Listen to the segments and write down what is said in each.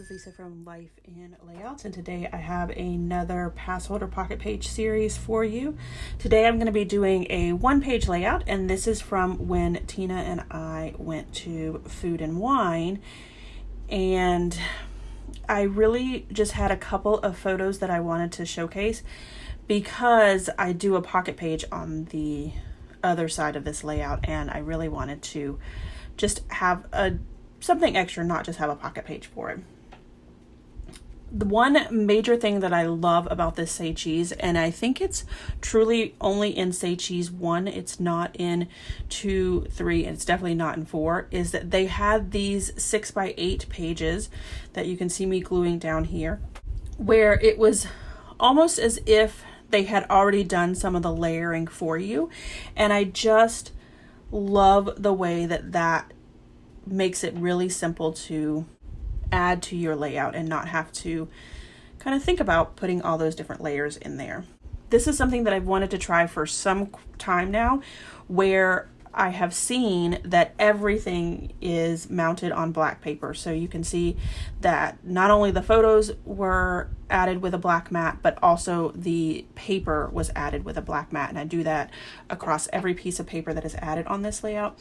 is Lisa from Life in Layouts, and today I have another pass holder pocket page series for you. Today I'm going to be doing a one-page layout, and this is from when Tina and I went to Food and Wine, and I really just had a couple of photos that I wanted to showcase because I do a pocket page on the other side of this layout, and I really wanted to just have something extra, not just have a pocket page for it. The one major thing that I love about this Say Cheese, and I think it's truly only in Say Cheese 1, it's not in 2, 3, and it's definitely not in 4, is that they had these 6x8 pages that you can see me gluing down here, where it was almost as if they had already done some of the layering for you. And I just love the way that that makes it really simple to add to your layout and not have to kind of think about putting all those different layers in there. This is something that I've wanted to try for some time now, where I have seen that everything is mounted on black paper. So you can see that not only the photos were added with a black mat, but also the paper was added with a black mat. And I do that across every piece of paper that is added on this layout.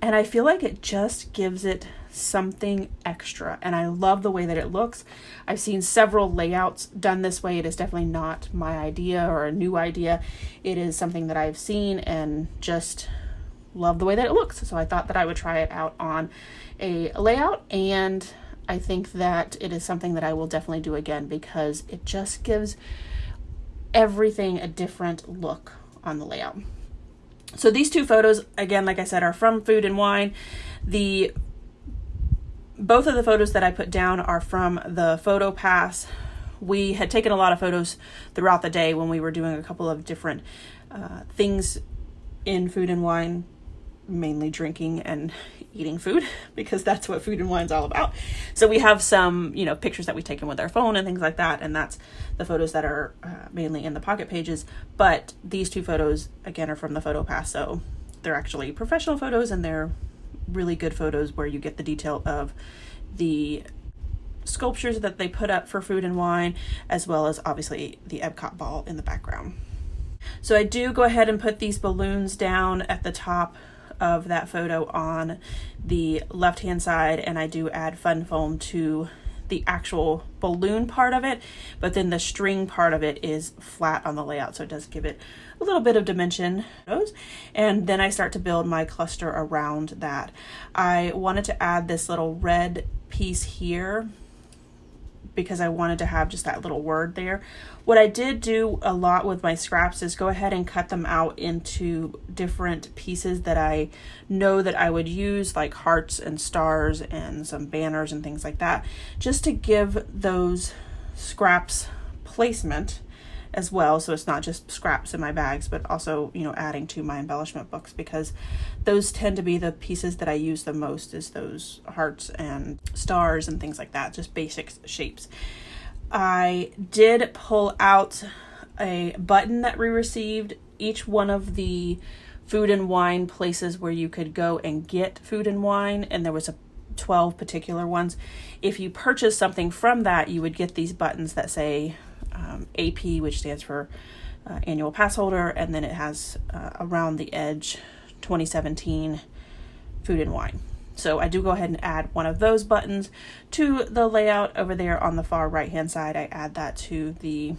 And I feel like it just gives it something extra. And I love the way that it looks. I've seen several layouts done this way. It is definitely not my idea or a new idea. It is something that I've seen and just love the way that it looks. So I thought that I would try it out on a layout. And I think that it is something that I will definitely do again because it just gives everything a different look on the layout. So these two photos, again, like I said, are from Food and Wine. Both of the photos that I put down are from the photo pass. We had taken a lot of photos throughout the day when we were doing a couple of different things in Food and Wine, mainly drinking and eating food, because that's what Food and Wine's all about. So we have some, pictures that we've taken with our phone and things like that, and that's the photos that are mainly in the pocket pages. But these two photos, again, are from the photo pass, so they're actually professional photos, and they're really good photos where you get the detail of the sculptures that they put up for Food and Wine, as well as obviously the Epcot ball in the background. So I do go ahead and put these balloons down at the top of that photo on the left hand side, and I do add fun foam to the actual balloon part of it, but then the string part of it is flat on the layout, so it does give it a little bit of dimension. And then I start to build my cluster around that. I wanted to add this little red piece here because I wanted to have just that little word there. What I did do a lot with my scraps is go ahead and cut them out into different pieces that I know that I would use, like hearts and stars and some banners and things like that, just to give those scraps placement as well. So it's not just scraps in my bags, but also, adding to my embellishment books, because those tend to be the pieces that I use the most, is those hearts and stars and things like that, just basic shapes. I did pull out a button that we received. Each one of the Food and Wine places where you could go and get Food and Wine, and there was 12 particular ones. If you purchase something from that, you would get these buttons that say AP, which stands for annual pass holder, and then it has around the edge 2017 Food and Wine. So I do go ahead and add one of those buttons to the layout over there on the far right hand side. I add that to the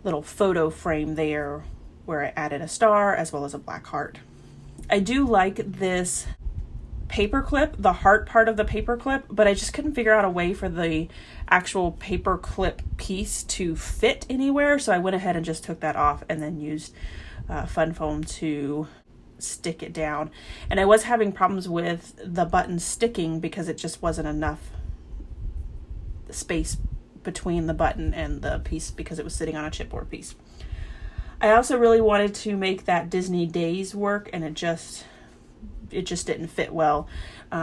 little photo frame there where I added a star as well as a black heart. I do like this paper clip, the heart part of the paper clip, but I just couldn't figure out a way for the actual paper clip piece to fit anywhere, so I went ahead and just took that off and then used fun foam to stick it down. And I was having problems with the button sticking because it just wasn't enough space between the button and the piece because it was sitting on a chipboard piece. I also really wanted to make that Disney Days work, and it just didn't fit well.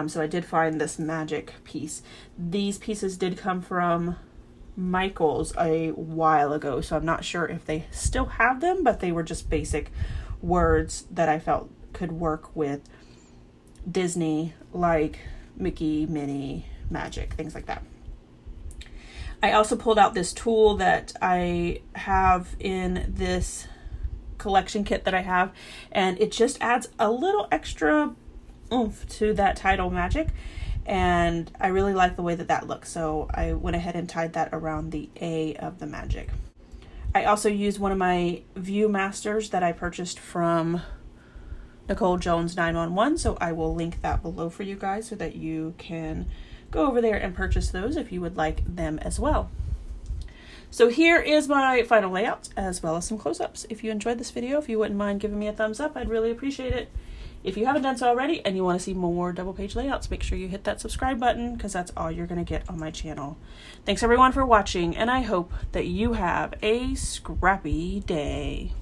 So I did find this magic piece. These pieces did come from Michael's a while ago, so I'm not sure if they still have them, but they were just basic words that I felt could work with Disney, like Mickey, Minnie, Magic, things like that. I also pulled out this tool that I have in this collection kit that I have, and it just adds a little extra oomph to that title magic, and I really like the way that that looks, so I went ahead and tied that around the A of the magic. I also used one of my Viewmasters that I purchased from Nicole Jones 911, so I will link that below for you guys so that you can go over there and purchase those if you would like them as well. So here is my final layout as well as some close-ups. If you enjoyed this video, if you wouldn't mind giving me a thumbs up, I'd really appreciate it. If you haven't done so already and you want to see more double page layouts, make sure you hit that subscribe button because that's all you're going to get on my channel. Thanks everyone for watching, and I hope that you have a scrappy day.